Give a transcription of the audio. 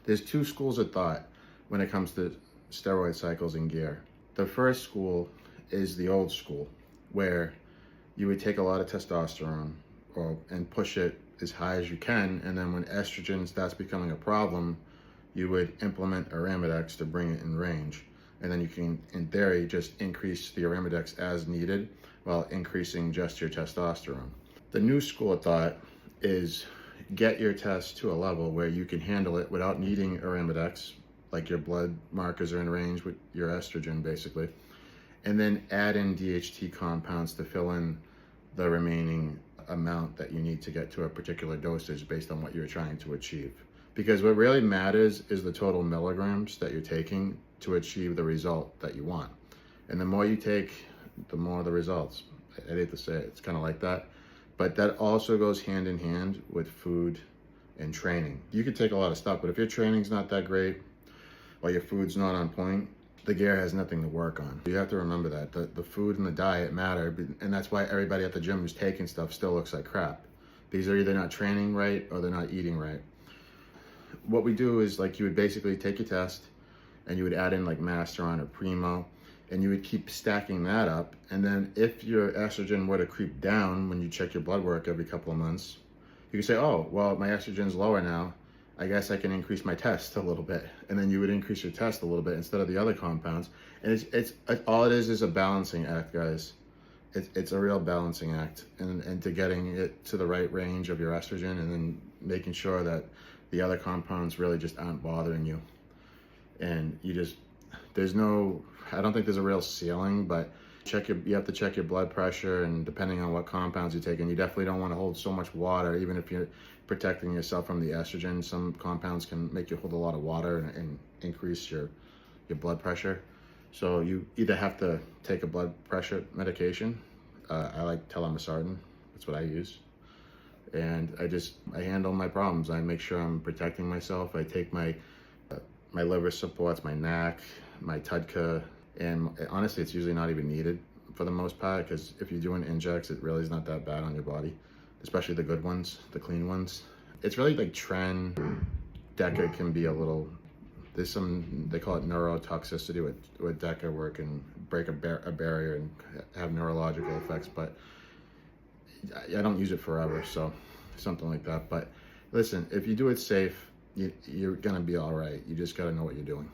There's two schools of thought when it comes to steroid cycles and gear. The first school is the old school, where you would take a lot of testosterone and push it as high as you can, and then when estrogen starts becoming a problem, you would implement Arimidex to bring it in range. And then you can, in theory, just increase the Arimidex as needed while increasing just your testosterone. The new school of thought is get your test to a level where you can handle it without needing Arimidex, like your blood markers are in range with your estrogen basically, and then add in DHT compounds to fill in the remaining amount that you need to get to a particular dosage based on what you're trying to achieve. Because what really matters is the total milligrams that you're taking to achieve the result that you want. And the more you take, the more the results. I hate to say it, it's kind of like that. But that also goes hand in hand with food and training. You could take a lot of stuff, but if your training's not that great, or your food's not on point, the gear has nothing to work on. You have to remember that. The food and the diet matter, and that's why everybody at the gym who's taking stuff still looks like crap. Because they're either not training right or they're not eating right. What we do is, like, you would basically take your test and you would add in like Masteron or Primo, and you would keep stacking that up. And then if your estrogen were to creep down when you check your blood work every couple of months, you could say, oh, well, my estrogen's lower now. I guess I can increase my test a little bit. And then you would increase your test a little bit instead of the other compounds. And it's all it is a balancing act, guys. It's a real balancing act, and to getting it to the right range of your estrogen, and then making sure that the other compounds really just aren't bothering you. And I don't think there's a real ceiling, but you have to check your blood pressure, and depending on what compounds you take, and you definitely don't want to hold so much water, even if you're protecting yourself from the estrogen. Some compounds can make you hold a lot of water and increase your blood pressure. So you either have to take a blood pressure medication. I like telmisartan, that's what I use. And I handle my problems. I make sure I'm protecting myself. I take my liver supports, my NAC, my TUDCA, and honestly, it's usually not even needed for the most part, because if you're doing injects, it really is not that bad on your body, especially the good ones, the clean ones. It's really like Tren, DECA can be a little, there's some, they call it neurotoxicity with DECA, where it can break a barrier and have neurological effects, but I don't use it forever, so something like that. But listen, if you do it safe, you're gonna be all right. You just gotta know what you're doing.